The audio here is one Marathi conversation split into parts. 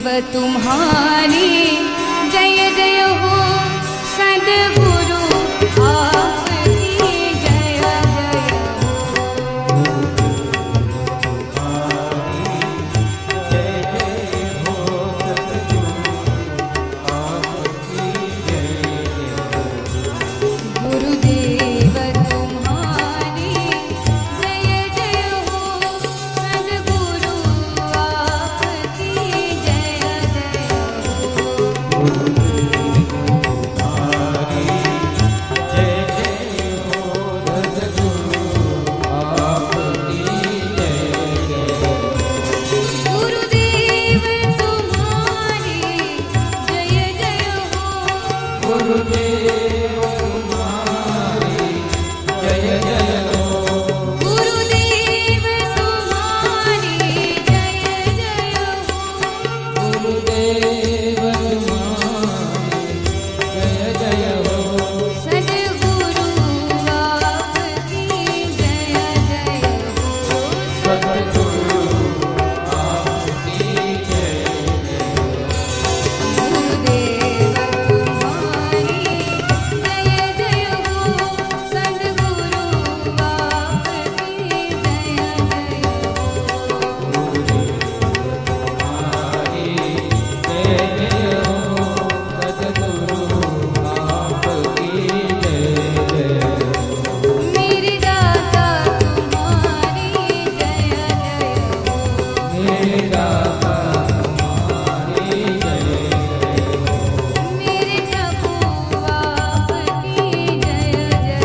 तुम्हारी जय जय हो सद्गुरु आपकी जय जय हो गुरुदेव तुम्हारी जय जय हो सद्गुरु आपकी जय जय गुरुदेव तुम्हारी जय जय हो गुरुदेव तुम्हारी जय जय हो सद्गुरु आपकी जय जय हो गुरुदेव तुम्हारी जय जय हो सद्गुरु आपकी जय जय मेरे दाता तुम्हारी जय जय मेरे प्रभु आपकी जय जय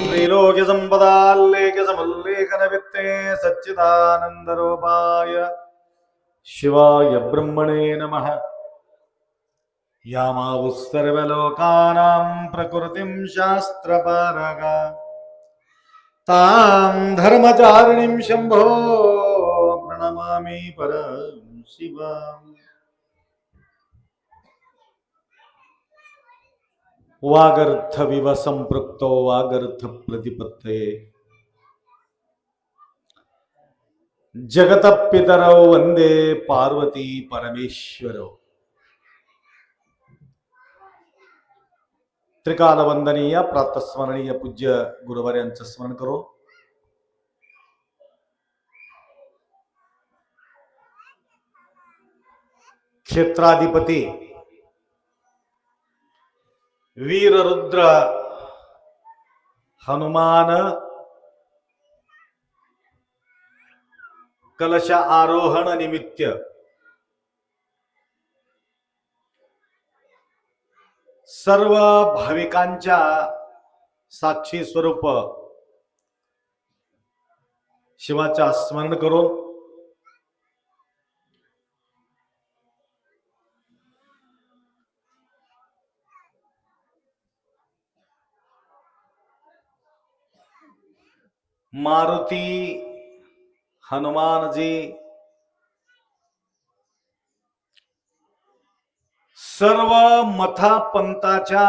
त्रैलोक्य संपदाल्लेख्य समुल्लेखन वित्ते सच्चिदानंद रूपाय शिवाय ब्रह्मणे नमः। यामावुः सर्वलोकानां प्रकृतिं शास्त्रपारगा तां धर्मचारिणीं शम्भो प्रणमामि परं शिवम्। वागर्थविव संपृक्तो वागर्थ प्रतिपत्तये जगतपितरौ वंदे पार्वती परमेश्वरौ। त्रिकाल वंदनीय प्रातस्मरणीय पूज्य गुरुवर्यांचं स्मरण करो। क्षेत्राधिपती वीररुद्र हनुमान कलश आरोहण निमित्त सर्व भाविकांच्या साक्षी स्वरूप शिवाचा स्मरण करून मारुती हनुमानजी सर्व मथा पंथाच्या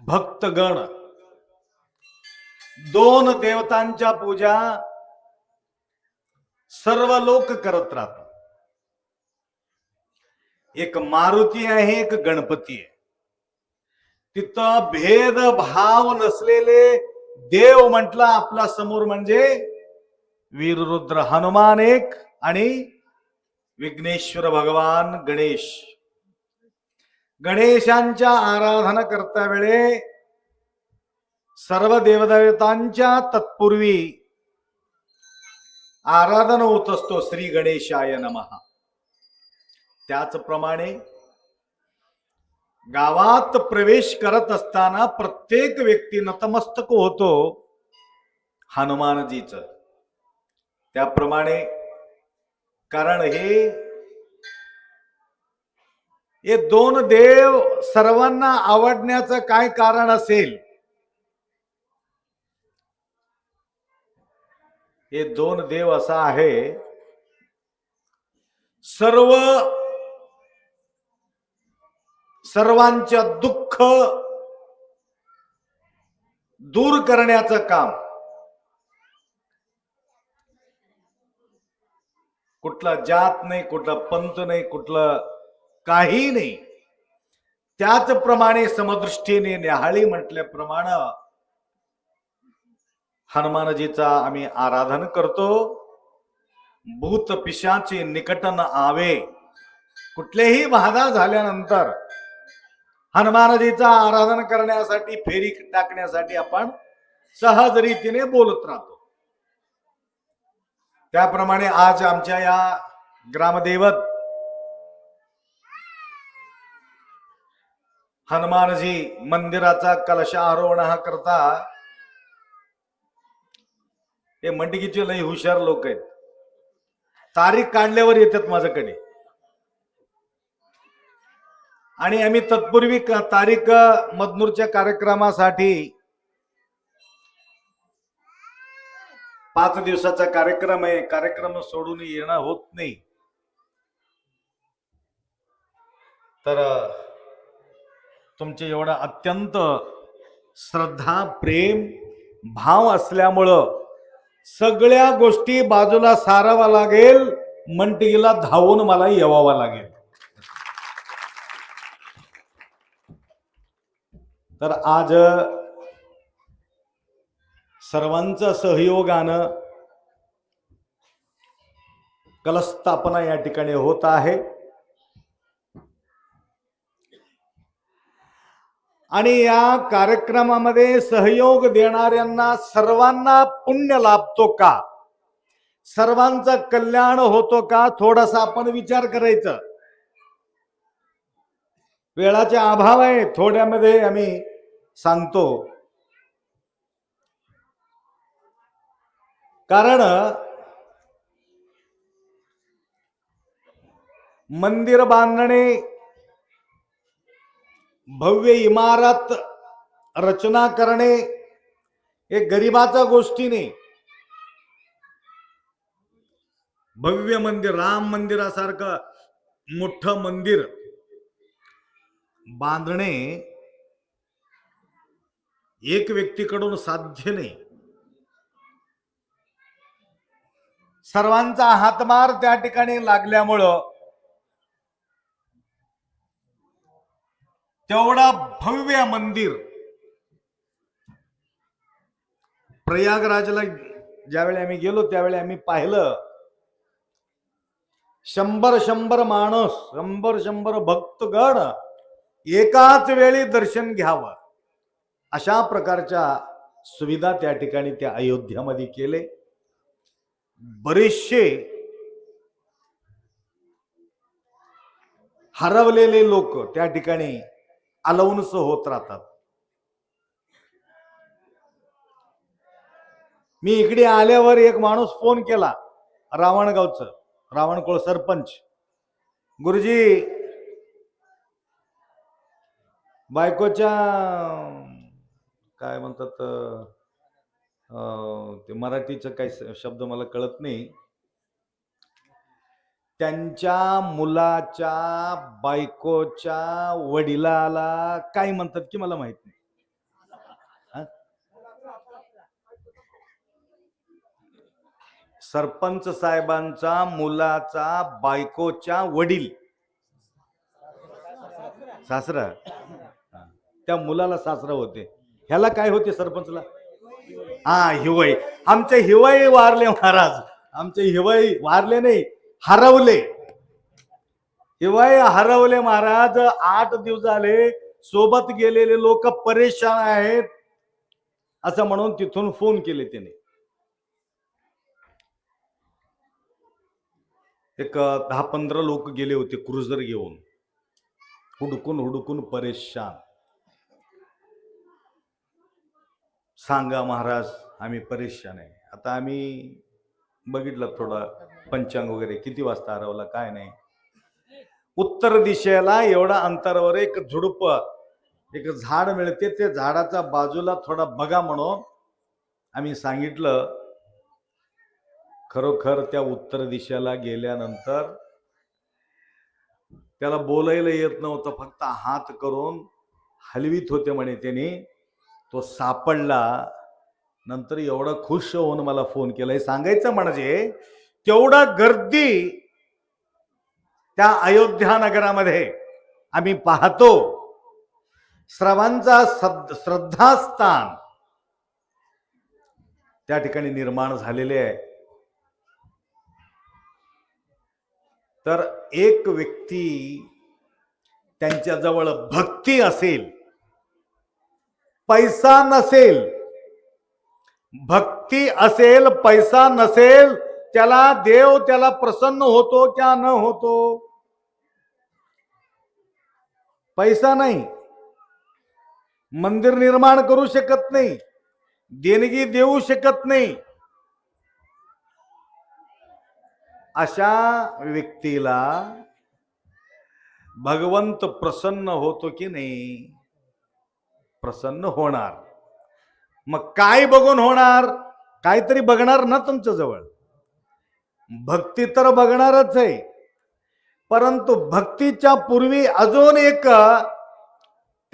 भक्तगण दोन देवतांच्या पूजा सर्व लोक करत राहतात। एक मारुती आहे, एक गणपती आहे। तिथं भेदभाव नसलेले देव म्हटला आपला समोर म्हणजे वीररुद्र हनुमान एक आणि विघ्नेश्वर भगवान गणेश। गणेशांच्या आराधना करता वेळे सर्व देवदेवतांच्या तत्पूर्वी आराधना होत असतो श्री गणेशाय नमः। त्याचप्रमाणे गावात प्रवेश करत असताना प्रत्येक व्यक्ती नतमस्तक होतो हनुमानजीच। त्याप्रमाणे कारण हे दोन देव सर्वांना आवडण्याचं काय कारण असेल? हे दोन देव असा आहे, सर्वांच्या दुःख दूर करण्याचं काम कुठला जात नाही, कुठला पंथ नाही, कुठलं काही नाही. त्याचप्रमाणे समदृष्टीने न्याहाळी म्हटल्याप्रमाणे हनुमानजीचा आम्ही आराधन करतो. भूत पिशाचे निकट न आवे. कुठलेही बाधा झाल्यानंतर हनुमानजीचा आराधन करण्यासाठी, फेरी टाकण्यासाठी आपण सहज रीतीने बोलत राहतो. त्याप्रमाणे आज आमच्या या ग्रामदेवत हनुमानजी मंदिराचा कलशारोहण करता हे मंडकीचे लई हुशार लोक आहेत. तारीख काढल्यावर येतात माझ्याकडे आणि आम्ही तत्पूर्वी तारीख मदनूरच्या कार्यक्रमासाठी 5 दिवसाचा कार्यक्रम आहे. कार्यक्रम सोडून येणं होत नाही. तर तुमचे एवढा अत्यंत श्रद्धा, प्रेम, भाव असल्यामुळं सगळ्या गोष्टी बाजूला सारावा लागेल. मंडकीला धावून मला येवावा लागेल. तर आज सर्वांच्या सहयोगानं कलशस्थापना या ठिकाणी होत आहे. आणि या कार्यक्रमामध्ये सहयोग देणाऱ्यांना सर्वांना पुण्य लाभतो का, सर्वांचं कल्याण होतो का, थोडासा आपण विचार करायचा. वेळाचे अभाव आहे, थोड्यामध्ये आम्ही सांगतो. कारण मंदिर बांधणे, भव्य इमारत रचना करणे हे गरिबाचा गोष्टी नाही. भव्य मंदिर, राम मंदिरासारखं मोठं मंदिर बांधणे एक व्यक्तीकडून साध्य नाही. सर्वांचा हातभार त्या ठिकाणी लागल्यामुळं तेवढा भव्य मंदिर प्रयागराजला ज्यावेळी आम्ही गेलो त्यावेळी आम्ही पाहिलं. 100 माणूस, 100 भक्तगण एकाच वेळी दर्शन घ्यावं अशा प्रकारच्या सुविधा त्या ठिकाणी त्या अयोध्यामध्ये केले. बरेचसे हरवलेले लोक त्या ठिकाणी अलाउन्स होत राहतात. मी इकडे आल्यावर एक माणूस फोन केला, रावणगावचं, रावणकोळ सरपंच, गुरुजी बायकोच्या काय म्हणतात ते मराठीचं काही शब्द मला कळत नाही, त्यांच्या मुलाच्या बायकोच्या वडिलाला काय म्हणतात की मला माहित नाही. सरपंच साहेबांचा मुलाचा बायकोच्या वडील, सासरा, त्या मुलाला सासरा होते. ह्याला काय होते सरपंचला? हिवई. आमचे हिवई वारले महाराज, आमचे हिवई वारले नाही, हरवले. हिवई हरवले महाराज. 8 दिवस झाले सोबत गेलेले लोक परेशान आहेत असं म्हणून तिथून फोन केले त्याने. एक 10-15 लोक गेले होते क्रुझर घेऊन, हुडकून हुडकून परेशान. सांगा महाराज आम्ही परेशान आहे. आता आम्ही बघितलं थोडं पंचांग वगैरे, किती वाजता हरवला काय नाही. उत्तर दिशेला एवढा अंतरावर एक झुडप, एक झाड मिळते, ते झाडाच्या बाजूला थोडा बघा म्हणून आम्ही सांगितलं. खरोखर त्या उत्तर दिशेला गेल्यानंतर त्याला बोलायला येत नव्हतं, फक्त हात करून हलवीत होते म्हणे त्याने. तो सापडला. नंतर एवढा खुश होऊन मला फोन केला. हे सांगायचं म्हणजे तेवढा गर्दी त्या अयोध्या नगरामध्ये आम्ही पाहतो. सर्वांचा श्रद्धास्थान त्या ठिकाणी निर्माण झालेले आहे. तर एक व्यक्ती त्यांच्याजवळ भक्ती असेल, पैसा नसेल, भक्ती असेल पैसा नसेल, त्याला देव त्याला प्रसन्न होतो क्या न होतो? पैसा नाही, मंदिर निर्माण करू शकत नाही, देणगी देऊ शकत नाही. अशा व्यक्तीला भगवंत प्रसन्न होतो की नाही? प्रसन्न होणार. मग काय बघून होणार? काहीतरी बघणार ना तुमच्या जवळ. भक्ती तर बघणारच आहे, परंतु भक्तीच्या पूर्वी अजून एक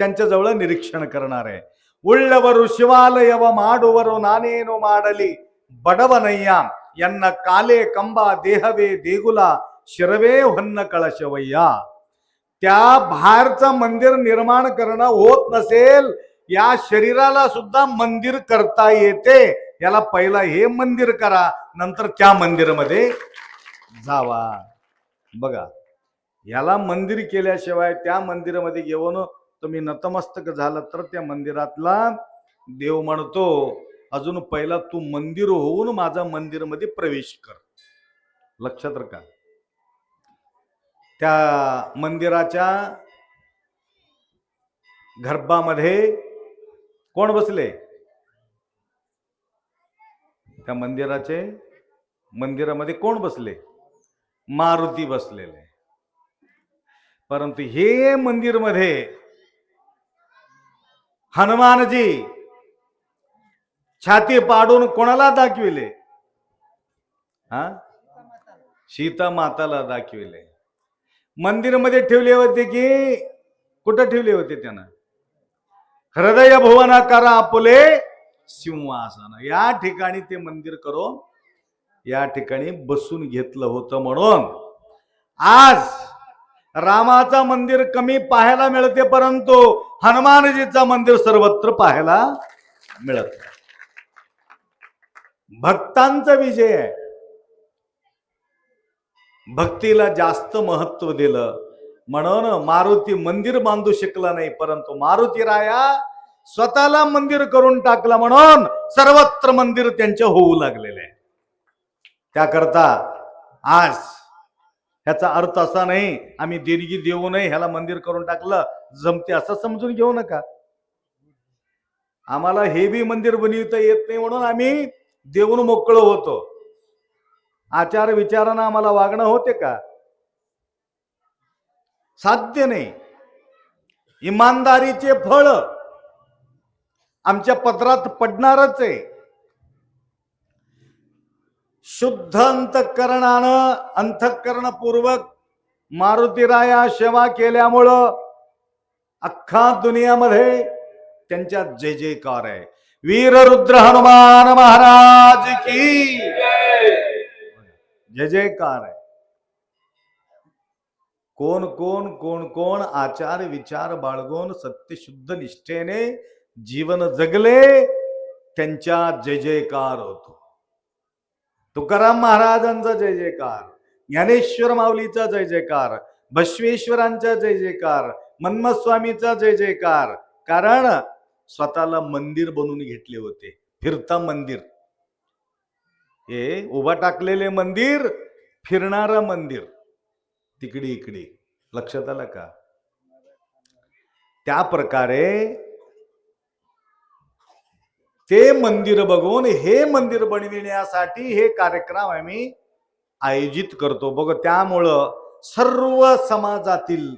त्यांच्याजवळ निरीक्षण करणार आहे. उಳ್ಳವರು ಶಿವಾಲಯವ ಮಾಡುವರು ನಾನೇನು ಮಾಡಲಿ ಬಡವನಯ್ಯ ಎನ್ನ ಕಾಲೆ ಕಂಬ ದೇಹವೇ ದೇಗುಲ ಶಿರवे ಹೊन्न कळशवय्या. त्या बाहेरचं मंदिर निर्माण करणं होत नसेल, या शरीराला सुद्धा मंदिर करता येते. याला पहिला हे मंदिर करा, नंतर त्या मंदिरामध्ये जावा. बघा, याला मंदिर केल्याशिवाय त्या मंदिरामध्ये घेऊन तुम्ही नतमस्तक झाला तर त्या मंदिरातला देव म्हणतो, अजून पहिला तू मंदिर होऊन माझा मंदिरमध्ये प्रवेश कर. लक्षात रखा. त्या मंदिराच्या गर्भामध्ये कोण बसले? त्या मंदिरामध्ये कोण बसले? मारुती बसलेले. परंतु हे मंदिर मध्ये हनुमानजी छाती पाडून कोणाला दाखविले? सीता माताला दाखविले. मंदिरामध्ये ठेवले होते की कुठं ठेवले होते? त्यानं हृदय भुवनाकार आपुले सिंहासन, या ठिकाणी ते मंदिर करून या ठिकाणी बसून घेतलं होतं. म्हणून आज रामाचा मंदिर कमी पाहायला मिळते, परंतु हनुमानजीचा मंदिर सर्वत्र पाहायला मिळत. भक्तांचा विजय आहे. भक्तीला जास्त महत्व दिलं म्हणून मारुती मंदिर बांधू शकला नाही, परंतु मारुती राया स्वतःला मंदिर करून टाकला म्हणून सर्वत्र मंदिर त्यांच्या होऊ लागलेले आहे. त्याकरता आज ह्याचा अर्थ असा नाही आम्ही देणगी देऊ नये, ह्याला मंदिर करून टाकलं जमते असं समजून घेऊ नका. आम्हाला हे बी मंदिर बनविता येत नाही म्हणून आम्ही देऊन मोकळं होतो. आचार विचारानं आम्हाला वागणं होते का? साध्य नाही. इमानदारीचे फळ आमच्या पदरात पडणारच आहे. शुद्ध अंतःकरणानं अंतःकरणपूर्वक मारुतीराया सेवा केल्यामुळं अख्खा दुनियामध्ये त्यांच्या जय जयकार आहे. वीर रुद्र हनुमान महाराज की जय जयकार आहे. कोण कोण कोण कोण आचार विचार बाळगून सत्यशुद्ध निष्ठेने जीवन जगले त्यांच्या जय जयकार होतो. तुकाराम महाराजांचा जय जयकार, ज्ञानेश्वर माऊलीचा जय जयकार, बसवेश्वरांचा जय जयकार, मन्मस्वामीचा जय जयकार. कारण स्वतःला मंदिर बनवून घेतले होते. फिरता मंदिर, हे उभा टाकलेले मंदिर, फिरणारा मंदिर, तिकडे इकडे. लक्षात आलं का? त्या प्रकारे ते मंदिर बघून हे मंदिर बनविण्यासाठी हे कार्यक्रम आम्ही आयोजित करतो. बघ, त्यामुळं सर्व समाजातील,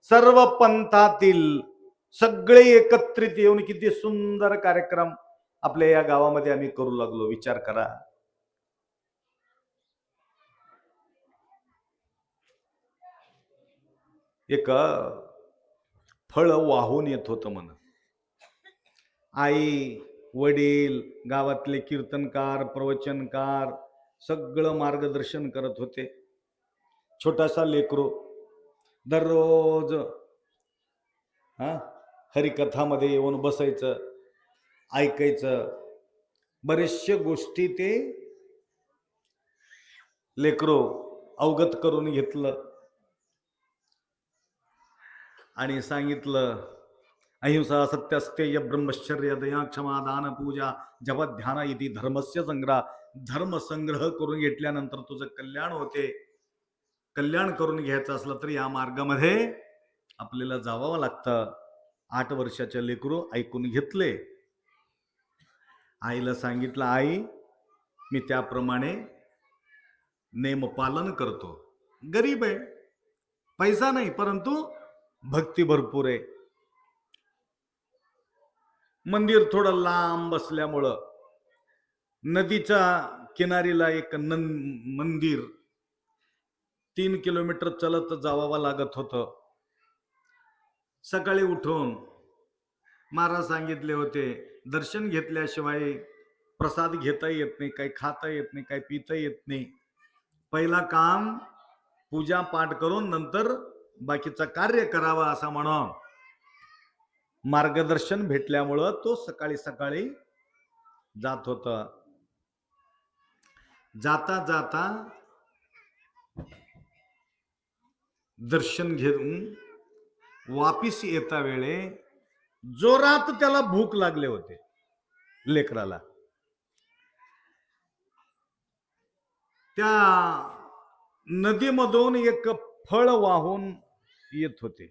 सर्व पंथातील सगळे एकत्रित येऊन किती सुंदर कार्यक्रम आपल्या या गावामध्ये आम्ही करू लागलो. विचार करा. एक फळ वाहून येत होतं म्हण. आई, वडील, गावातले कीर्तनकार, प्रवचनकार सगळं मार्गदर्शन करत होते. छोटासा लेकरू दररोज हा हरिकथामध्ये येऊन बसायचं, ऐकायचं. बरेचशा गोष्टी ते लेकरो अवगत करून घेतलं आणि सांगितलं, अहिंसा सत्यस्तेय ब्रह्मचर्य दया क्षमा दान पूजा जप ध्यान इति धर्मस्य संग्रह. धर्म संग्रह करून घेतल्यानंतर तुझं कल्याण होते. कल्याण करून घ्यायचं असलं तर या मार्गामध्ये आपल्याला जावं लागतं. 8 वर्षाच्या लेकरू ऐकून घेतले. आईला सांगितलं, आई मी त्याप्रमाणे नेम पालन करतो. गरीब आहे, पैसा नाही, परंतु भक्ती भरपूर आहे. मंदिर थोडं लांब असल्यामुळं नदीच्या किनारीला एक मंदिर 3 किलोमीटर चलत जावावं लागत होतं. सकाळी उठून महाराज सांगितले होते, दर्शन घेतल्याशिवाय प्रसाद घेता येत नाही, काही खाता येत नाही, काही पिता येत नाही. पहिला काम पूजा पाठ करून नंतर बाकीचं कार्य करावं असं म्हणून मार्गदर्शन भेटल्यामुळं तो सकाळी सकाळी जात होता. जाता जाता दर्शन घेऊन वापिस येता वेळे जोरात त्याला भूक लागले होते लेकराला. त्या नदीमधून एक फळ वाहून येत होते.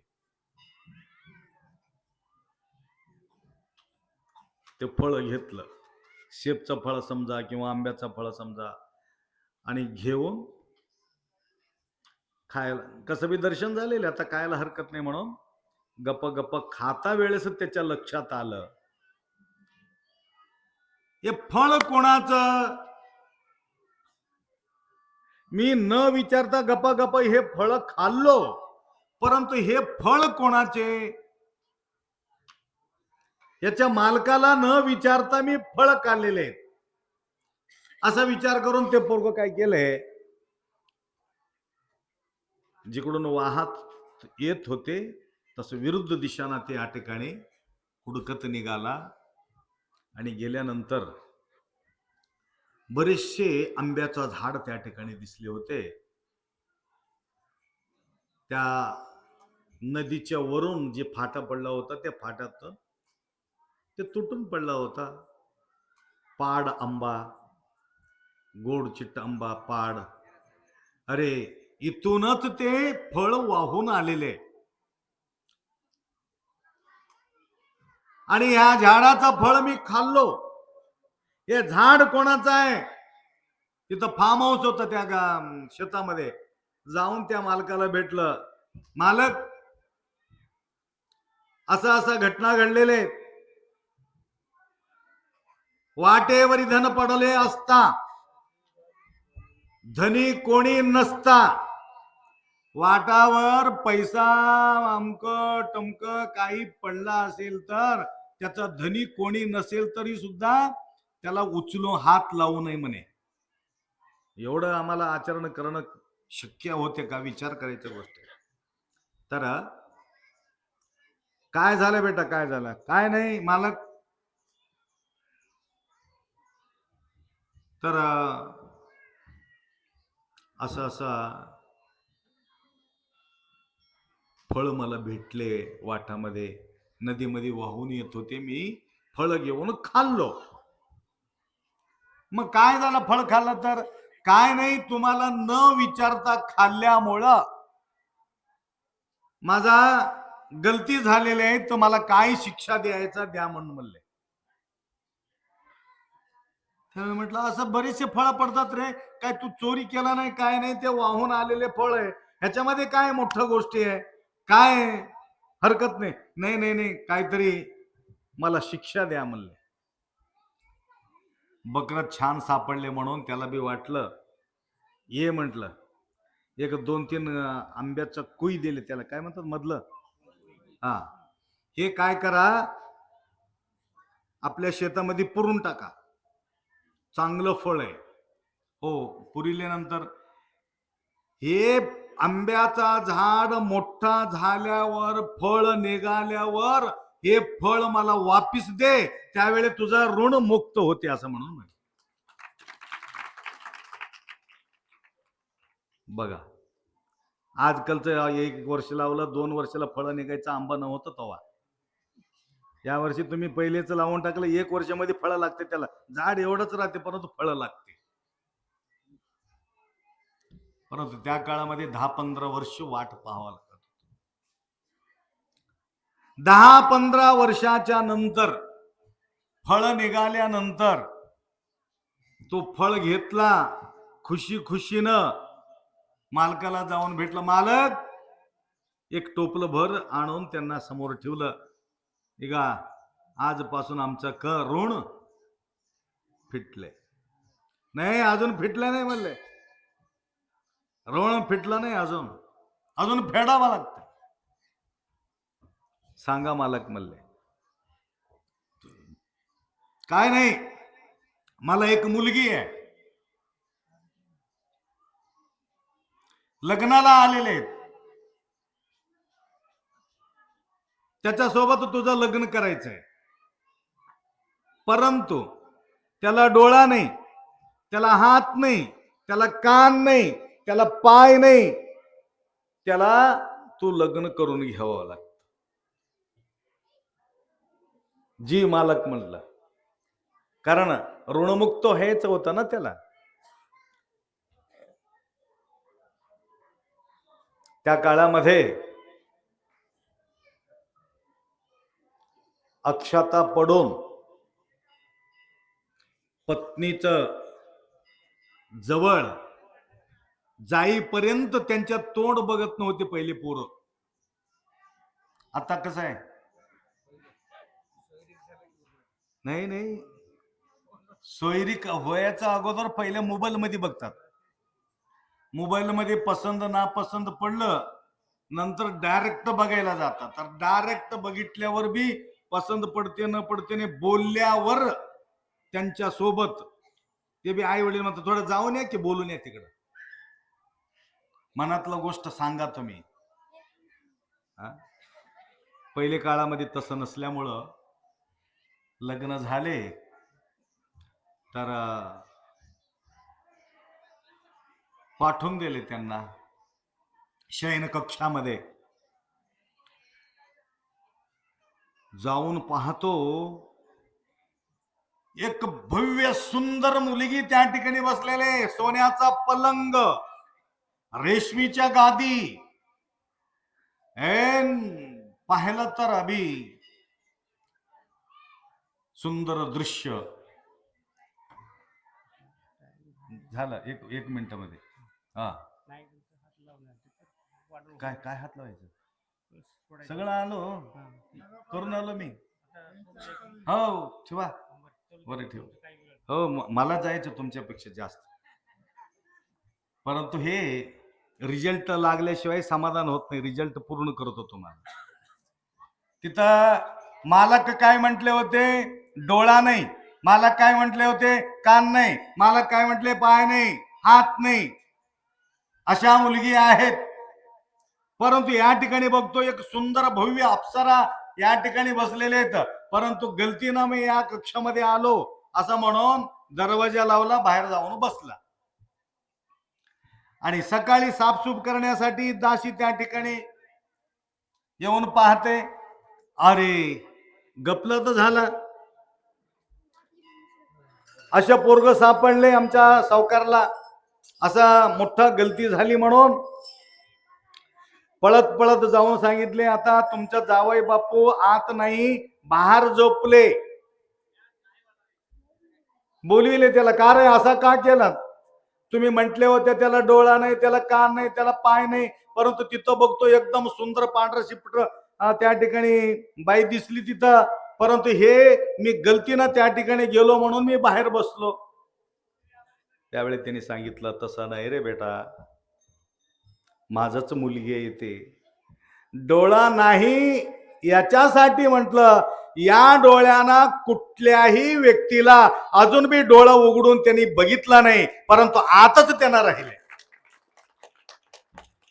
ते फळ घेतलं, शेपचं फळ समजा किंवा आंब्याचं फळ समजा, आणि घेऊन खायला, कसं बी दर्शन झालेलं आता खायला हरकत नाही म्हणून गप्प गप्प खाता वेळेस त्याच्या लक्षात आलं, हे फळ कोणाचं. मी न विचारता गप्पा गप्प हे फळ खाल्लो, परंतु हे फळ कोणाचे, याच्या मालकाला न विचारता मी फळ खाल्लेले. असा विचार करून ते पोरग काय केलंय, जिकडून वाहत येत होते तसं विरुद्ध दिशाना ते या ठिकाणी हुडकत निघाला. आणि गेल्यानंतर बरेचसे आंब्याचं झाड त्या ठिकाणी दिसले होते. त्या नदीच्या वरून जे फाटा पडला होता त्या फाट्यात ते तुटून पडला होता. पाड आंबा, गोड चिट्ट आंबा, पाड. अरे इथूनच ते फळ वाहून आलेले. आणि ह्या झाडाचा फळ मी खाल्लो. हे झाड कोणाचं आहे, तिथं फार्म हाऊस होतं त्या शेतामध्ये. जाऊन त्या मालकाला भेटलं, मालक असं असं घटना घडलेले, वाटेवरी धन पडले असता धनी कोणी नसता. वाटावर पैसा अमक टमक काही पडला असेल तर त्याचा धनी कोणी नसेल तरी सुद्धा त्याला उचलून हात लावू नये म्हणे. एवढं आम्हाला आचरण करणं शक्य होते का, विचार करायची गोष्ट. तर काय झालं बेटा, काय झालं, काय नाही मालक. तर असं असं फळ मला भेटले, वाटामध्ये नदीमध्ये वाहून येत होते, मी फळ घेऊन खाल्लो. मग काय झालं, फळ खाल्लं तर काय नाही, तुम्हाला न विचारता खाल्ल्यामुळं माझा गलती झालेली आहे, तुम्हाला काय शिक्षा द्यायचा द्या म्हणून म्हणले. त्यामुळे म्हटलं असं बरेचसे फळ पडतात रे, काय तू चोरी केला नाही काय नाही, ते वाहून आलेले फळ आहे, ह्याच्यामध्ये काय मोठं गोष्टी आहे, काय हरकत नाही. नाही नाही नाही, काहीतरी मला शिक्षा द्या म्हणले. बकरं छान सापडले म्हणून त्याला बी वाटलं, ये म्हटलं. एक 2-3 आंब्याचं कुई दिले, त्याला काय म्हणतात मधलं, हा, हे काय करा, आपल्या शेतामध्ये पुरून टाका, चांगलं फळ आहे. हो, पुरिल्यानंतर हे आंब्याचा झाड मोठा झाल्यावर फळ निघाल्यावर हे फळ मला वापिस दे, त्यावेळी तुझा ऋण मुक्त होते असं म्हणून म्हणे. बघा, आजकालचं 1 वर्ष लावलं 2 वर्षाला फळ निघायचं आंबा नव्हतं तेव्हा. या वर्षी तुम्ही पहिलेच लावून टाकलं 1 वर्षामध्ये फळं लागते, त्याला झाड एवढंच राहते परंतु फळं लागते. परंतु त्या काळामध्ये 10-15 वर्ष वाट पाहावं लागत. 10-15 वर्षाच्या नंतर फळ निघाल्यानंतर तो फळ घेतला, खुशीनं मालकाला जाऊन भेटलं. मालक, एक टोपलं भर आणून त्यांना समोर ठेवलं. निघा, आजपासून आमचं ऋण फिटले. नाही, अजून फिटलं नाही म्हणले. ऋण फिटलं नाही, अजून फेडावं लागतं. सांगा मालक म्हणले. काय नाही, मला एक मुलगी आहे, लग्नाला आलेले आहेत, त्याच्यासोबत तुझं लग्न करायचंय. परंतु त्याला डोळा नाही, त्याला हात नाही, त्याला कान नाही, त्याला पाय नाही, त्याला तू लग्न करून घ्यावं लागतं. जी मालक म्हणलं, कारण ऋणमुक्त हेच होतं ना त्याला. त्या काळामध्ये अक्षता पडून पत्नीच जवळ जाईपर्यंत त्यांच्या तोंड बघत नव्हते पहिले पोरं. आता कसं आहे? नाही, सोयरीक व्हायच्या अगोदर पहिल्या मोबाईल मध्ये बघतात. मोबाईल मध्ये पसंत नापसंत पडलं, नंतर डायरेक्ट बघायला जातात. तर डायरेक्ट बघितल्यावर बी पसंत पडते न पडते बोलल्यावर त्यांच्या सोबत ते बी आई वडील म्हणतात थोडं जाऊन या की बोलून या तिकडं, मनातलं गोष्ट सांगा तुम्ही. पहिले काळामध्ये तसं नसल्यामुळं लग्न झाले तर पाठवून दिले त्यांना शयन कक्षामध्ये. जाऊन पाहतो, एक भव्य सुंदर मुलगी त्या ठिकाणी बसलेले, सोन्याचा पलंग, रेशमीच्या गादी, पाहिलं तर अभि सुंदर दृश्य झालं. एक मिनिटामध्ये काय हात लावायचं, सगळं आलो करून आलो मी. हो ठेवा, बरं ठेव. हो, मला जायचं तुमच्यापेक्षा जास्त, परंतु हे रिझल्ट लागल्याशिवाय समाधान होत नाही. रिझल्ट पूर्ण करतो तुम्हाला. तिथं मालक काय म्हटले होते? डोळा नाही. मालक काय म्हटले होते? कान नाही. मालक काय म्हटले? पाय नाही, हात नाही. अशा मुलगी आहेत. परंतु या ठिकाणी बघतो एक सुंदर भव्य अप्सरा या ठिकाणी बसलेले आहेत. परंतु गलतीनं मी या कक्षामध्ये आलो असं म्हणून दरवाजा लावला, बाहेर जाऊन बसला. आणि सकाळी साफसूफ करण्यासाठी दासी त्या ठिकाणी येऊन पाहते, अरे गपलं तर झालं, अशा पोरग सापडले आमच्या सावकारला. असा मोठा गलती झाली म्हणून पळत पळत जाऊन सांगितले, आता तुमच्या जावई बापू आत नाही, बाहेर झोपले. बोलविले त्याला, का रे असा का केला? तुम्ही म्हटले होते त्याला डोळा नाही, त्याला कान नाही, त्याला पाय नाही, परंतु तिथं बघतो एकदम सुंदर पांढरा शिपट त्या ठिकाणी बाई दिसली तिथं. परंतु हे मी गलतीनं त्या ठिकाणी गेलो म्हणून मी बाहेर बसलो. त्यावेळी त्यांनी सांगितलं, तसं नाही रे बेटा, माझच मुलगी आहे ते. डोळा नाही याच्यासाठी म्हटलं या डोळ्यांना कुठल्याही व्यक्तीला अजून बी डोळा उघडून त्यांनी बघितला नाही, परंतु आतच त्यांना राहिले.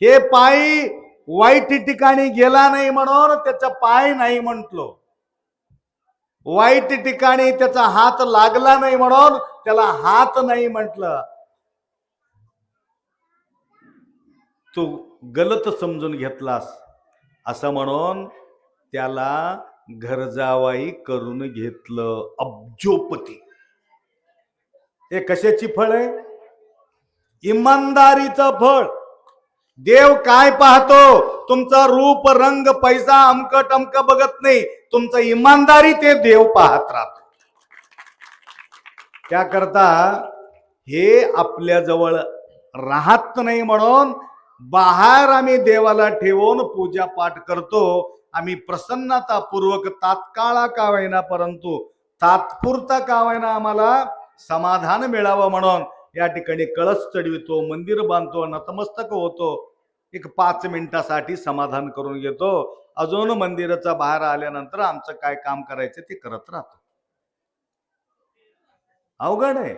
हे पायी वाईट ठिकाणी गेला नाही म्हणून त्याचा पाय नाही म्हटलो, वाईट ठिकाणी त्याचा हात लागला नाही म्हणून त्याला हात नाही म्हटलं. तू गलत समजून घेतलास असं म्हणून त्याला घरजावाई करून घेतलं. अब्जोपती. हे कशाची फळ आहे? इमानदारीचं फळ. देव काय पाहतो? तुमचा रूप रंग पैसा अमक टमक बघत नाही, तुमचं इमानदारी ते देव पाहत राहतो. त्याकरता हे आपल्या जवळ राहत नाही म्हणून बाहेर आम्ही देवाला ठेवून पूजा पाठ करतो. आम्ही प्रसन्नतापूर्वक तात्काळ का होईना परंतु तात्पुरता का होईना आम्हाला समाधान मिळावं म्हणून या ठिकाणी कळस चढवितो, मंदिर बांधतो, नतमस्तक होतो, एक 5 मिनिटासाठी समाधान करून घेतो. अजून मंदिराचा बाहेर आल्यानंतर आमचं काय काम करायचं ते करत राहतो. अवघड आहे.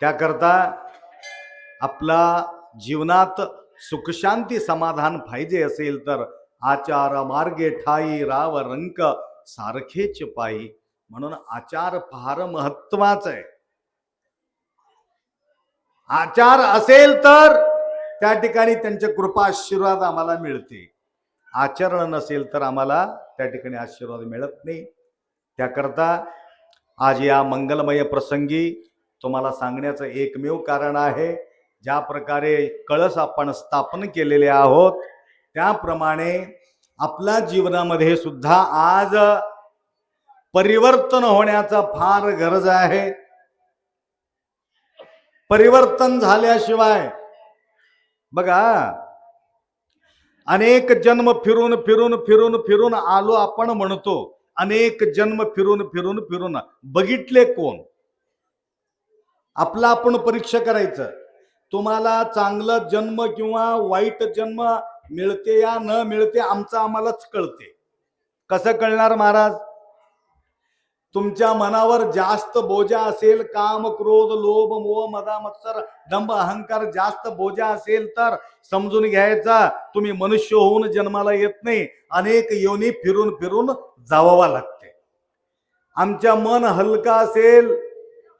त्याकरता आपला जीवनात सुखशांती समाधान पाहिजे असेल तर आचार मार्गे ठाई राव रंक सारखेच पायी. म्हणून आचार फार महत्वाचा आहे. आचार असेल तर त्या ठिकाणी त्यांचे कृपा आशीर्वाद आम्हाला मिळते. आचरण नसेल तर आम्हाला त्या ठिकाणी आशीर्वाद मिळत नाही. त्याकरता आज या मंगलमय प्रसंगी तुम्हाला सांगण्याचं एकमेव कारण आहे, ज्या प्रकारे कळस आपण स्थापन केलेले आहोत त्याप्रमाणे आपल्या जीवनामध्ये सुद्धा आज परिवर्तन होण्याचा फार गरज आहे. परिवर्तन झाल्याशिवाय बघा, अनेक जन्म फिरून फिरून फिरून फिरून आलो आपण म्हणतो, अनेक जन्म फिरून फिरून फिरून बघितले कोण? आपला आपण परीक्षा करायचं. तुम्हाला चांगलं जन्म किंवा वाईट जन्म मिळते या न मिळते आमचं आम्हालाच कळते. कसं कळणार महाराज? तुमच्या मनावर जास्त बोजा असेल, काम क्रोध लोभ मोह मदा मत्सर दंभ अहंकार जास्त बोजा असेल तर समजून घ्यायचा तुम्ही मनुष्य होऊन जन्माला येत नाही, अनेक योनी फिरून फिरून जावावा लागते. आमच्या मन हलका असेल,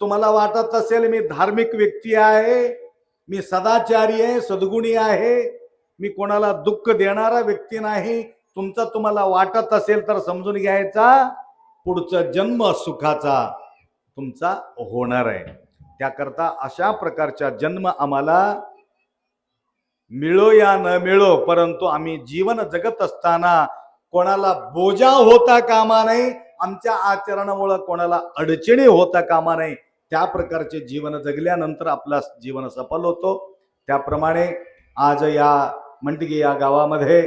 तुम्हाला वाटत असेल मी धार्मिक व्यक्ती आहे, मी सदाचारी आहे, सद्गुणी आहे, मी कोणाला दुःख देणारा व्यक्ती नाही, तुमचा तुम्हाला वाटत असेल तर समजून घ्यायचा पुढचा जन्म सुखाचा तुमचा होणार आहे. त्याकरता अशा प्रकारचा जन्म आम्हाला मिळो या न मिळो, परंतु आम्ही जीवन जगत असताना कोणाला बोजा होता कामा नाही, आमच्या आचरणामुळे कोणाला अडचणी होता कामा नाही. त्या प्रकारचे जीवन जगल्यानंतर आपला जीवन सफल होतो. त्याप्रमाणे आज या मंडगी या गावामध्ये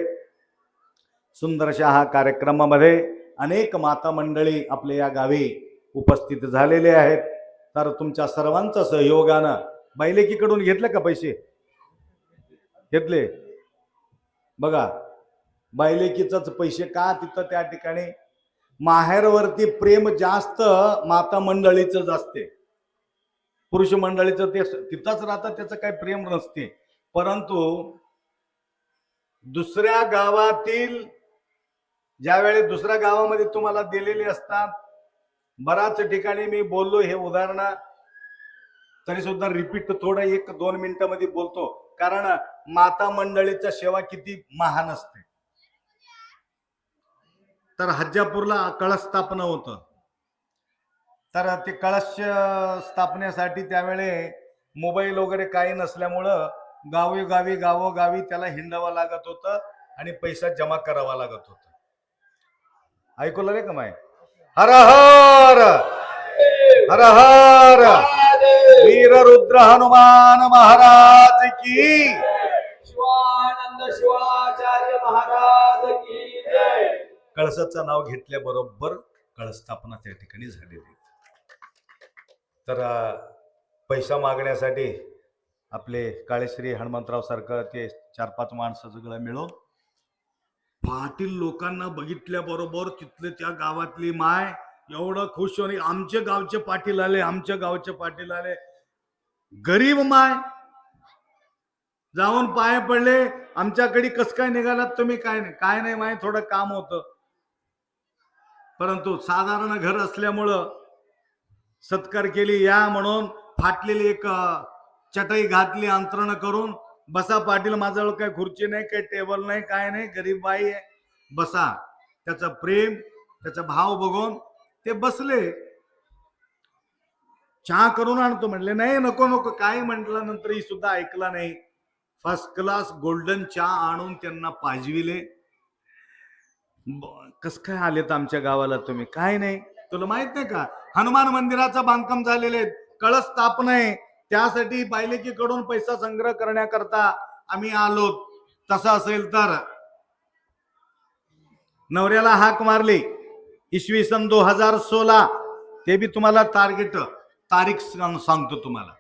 सुंदरशा हा कार्यक्रमामध्ये अनेक माता मंडळी आपल्या या गावी उपस्थित झालेले आहेत. तर तुमच्या सर्वांच्या सहयोगानं बैलेकीकडून घेतले का पैसे? घेतले बघा. बैलेकीच पैसे का तिथं त्या ठिकाणी माहेरवरती प्रेम जास्त माता मंडळीच असते. पुरुष मंडळीचं ते तिथंच राहतं, त्याचं काही प्रेम नसते. परंतु दुसऱ्या गावातील ज्यावेळी दुसऱ्या गावामध्ये तुम्हाला दिलेले असतात, बराच ठिकाणी मी बोललो हे उदाहरण, तरी सुद्धा रिपीट थोडं 1-2 मिनिटांमध्ये बोलतो, कारण माता मंडळीच्या सेवा किती महान असते. तर हज्जापूरला कळश स्थापना होतं. तर ते कळश स्थापनेसाठी त्यावेळे मोबाईल वगैरे काही नसल्यामुळं गावोगावी गावोगावी त्याला हिंडावं लागत होतं आणि पैसा जमा करावा लागत होता. ऐकलं रे का माय? हर हर हर हर वीर रुद्र हनुमान महाराज की, शिवानंद शिवाचार्य महाराज की जय. कळसाचं नाव घेतल्याबरोबर कळस स्थापना त्या ठिकाणी झालेली. तर पैसा मागण्यासाठी आपले काळेश्री हनुमंतराव सारखं ते 4-5 माणसं सगळं मिळून पाटील लोकांना बघितल्याबरोबर तिथले त्या गावातली माय एवढं खुश होणे, आमच्या गावचे पाटील आले, आमच्या गावचे पाटील आले. गरीब माय जाऊन पाय पडले, आमच्याकडे कस काय निघालात तुम्ही? काय नाही, काय नाही माय, थोडं काम होतं. परंतु साधारण घर असल्यामुळं सत्कार केली, या म्हणून फाटलेली एक चटई घातली अंतरण करून. बसा पाटील, माझ्याजवळ काही खुर्ची नाही, काही टेबल नाही, काय नाही, गरीब बाई आहे, बसा. त्याचं प्रेम, त्याचा भाव बघून ते बसले. चहा करून आणतो म्हणले, नाही नको नको, काय म्हटलं नंतरही सुद्धा ऐकला नाही. फर्स्ट क्लास गोल्डन चहा आणून त्यांना पाजविले. कस काय आलेत आमच्या गावाला तुम्ही? काय नाही, तुला माहित नाही का हनुमान मंदिराचं बांधकाम झालेले, कळस स्थापना आहे, त्यासाठी बायलेकीकडून पैसा संग्रह करण्याकरता आम्ही आलो. तसं असेल तर नवऱ्याला हाक मारली. इसवी सन 2016, ते बी तुम्हाला तारीख सांगतो तुम्हाला.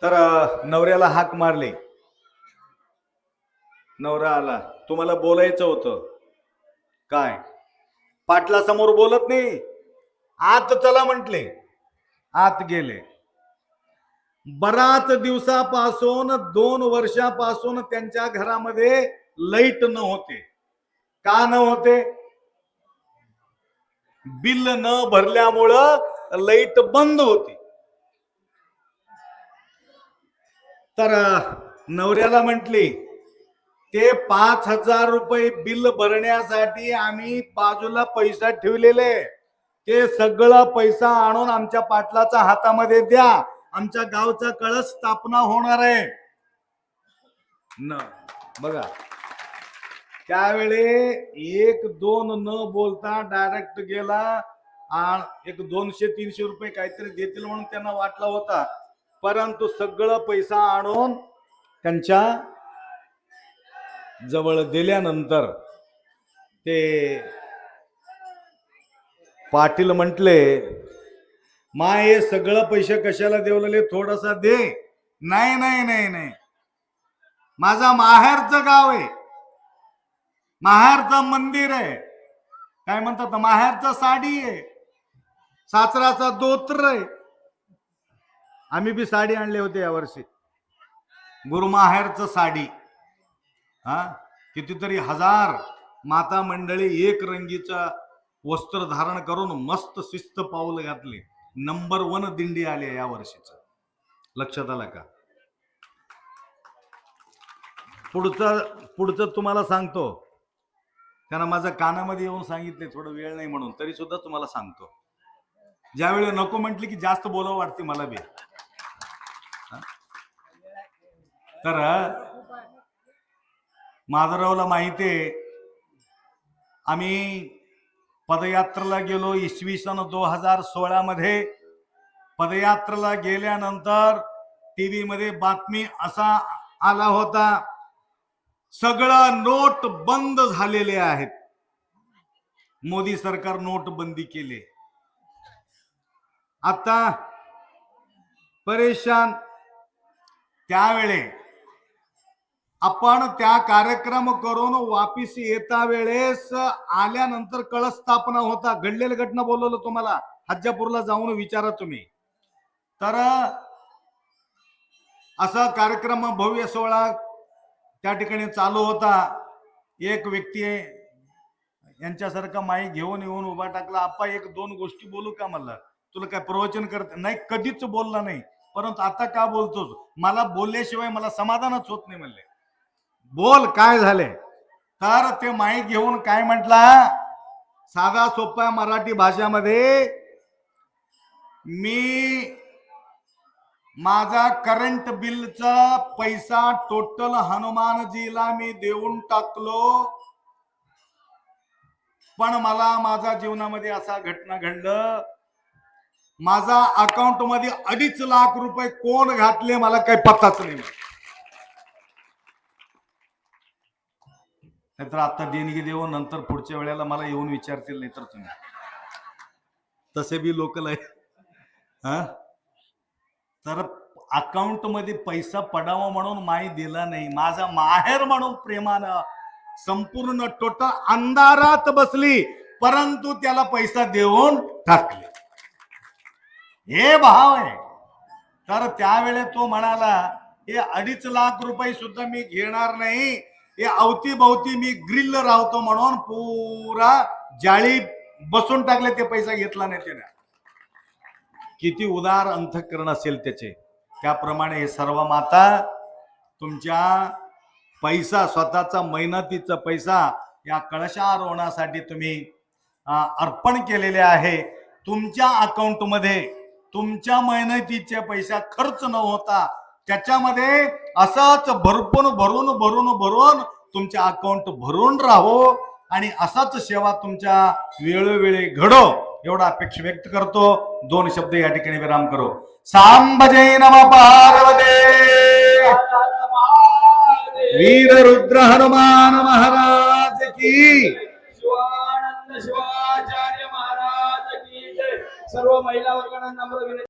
तर नवऱ्याला हाक मारली, नवरा आला, तुम्हाला बोलायचं होतं. काय? पाटला समोर बोलत नाही, आत चला म्हटले, आत गेले. बराच दिवसापासून 2 वर्षापासून त्यांच्या घरामध्ये लाईट न होते. का न होते? बिल न भरल्यामुळं लाईट बंद होती. तर नवऱ्याला म्हटली, ते 5,000 रुपये बिल भरण्यासाठी आम्ही बाजूला पैसा ठेवलेले, ते सगळं पैसा आणून आमच्या पाटलाच्या हातामध्ये द्या, आमच्या गावचा कळस स्थापना होणार आहे. न बघा, त्यावेळे 1-2 न बोलता डायरेक्ट गेला. एक 200-300 रुपये काहीतरी देतील म्हणून त्यांना वाटला होता, परंतु सगळं पैसा आणून त्यांच्या जवळ दिल्यानंतर ते पाटील म्हटले, माय हे सगळं पैसे कशाला देवलेले, थोडासा दे. नाही नाही नाही नाही, माझा माहेरचं गाव आहे, माहेरचं मंदिर आहे, काय म्हणतात माहेरचं साडी आहे, सासराचा दोत्र आहे. आम्ही बी साडी आणले होते यावर्षी, गुरुमाहेरचं साडी. कितीतरी हजार माता मंडळी एक रंगीचं वस्त्र धारण करून मस्त शिस्त पाऊल घातले. नंबर 1 दिंडी आली या वर्षीच. लक्षात आलं का? पुढचं तुम्हाला सांगतो, त्यांना माझ्या कानामध्ये येऊन सांगितले, थोडं वेळ नाही म्हणून, तरी सुद्धा तुम्हाला सांगतो. ज्यावेळी नको म्हटली की जास्त बोलावं वाटते मला बी. तर माधवरावला माहितीये, आम्ही पदयात्रेला गेलो इसवी सन 2016 मध्ये. पदयात्रेला गेल्यानंतर टीव्ही मध्ये बातमी असा आला होता, सगळं नोट बंद झालेले आहेत, मोदी सरकार नोट बंदी केली. आता परेशान. त्यावेळे आपण त्या कार्यक्रम करून वापिस येता वेळेस आल्यानंतर कळस स्थापना होता. घडलेल्या घटना बोलवलं तुम्हाला, हज्जापूरला जाऊन विचारा तुम्ही. तर असा कार्यक्रम भव्य सोहळा त्या ठिकाणी चालू होता. एक व्यक्ती यांच्यासारखा माईक घेऊन येऊन उभा टाकला, आप्पा 1-2 गोष्टी बोलू का? मला तुला काय प्रवचन करत नाही? कधीच बोलला नाही, परंतु आता का बोलतोस? मला बोलल्याशिवाय मला समाधानच होत नाही म्हणले. बोल, काय झाले? तर ते माईक घेऊन काय म्हटला, साधा सोप्या मराठी भाषेमध्ये, मी माझा करंट बिलचा पैसा टोटल हनुमानजीला मी देऊन टाकलो, पण मला माझ्या जीवनामध्ये असा घटना घडलं, माझा अकाउंट मध्ये 2.5 लाख रुपये कोण घातले मला काही पत्ताच नाही. नाहीतर आता देणगी देऊ, नंतर पुढच्या वेळेला मला येऊन विचारतील, नाही तर तुम्ही. तसे बी लोकल आहे. तर अकाउंट मध्ये पैसा पडावा म्हणून माई दिला नाही, माझा माहेर म्हणून प्रेमानं संपूर्ण टोटल अंधारात बसली, परंतु त्याला पैसा देऊन टाकले. हे भाव आहे. तर त्यावेळे तो म्हणाला हे 2.5 लाख रुपये सुद्धा मी घेणार नाही, हे अवतीभोवती मी ग्रिल राहतो म्हणून पुरा जाळी बसून टाकले, ते पैसा घेतला नाही त्याने. किती उदार अंतःकरण असेल त्याचे. त्याप्रमाणे हे सर्व माता तुमच्या पैसा, स्वतःचा मेहनतीचा पैसा या कळशारोहणासाठी तुम्ही अर्पण केलेले आहे. तुमच्या अकाउंटमध्ये तुमच्या मेहनतीचे पैसा खर्च न होता त्याच्यामध्ये असंच भरपूर भरून भरून भरून तुमच्या अकाउंट भरून राहो आणि असाच सेवा तुमच्या वेळोवेळी घडो एवढा अपेक्षा व्यक्त करतो. 2 शब्द या ठिकाणी विराम करो. सांब जय नम पार्वते, वीर रुद्र हनुमान महाराज की, शिवानंद शिवाचार्य महाराज की जय. सर्व महिला वर्गांना नम्र विनंती.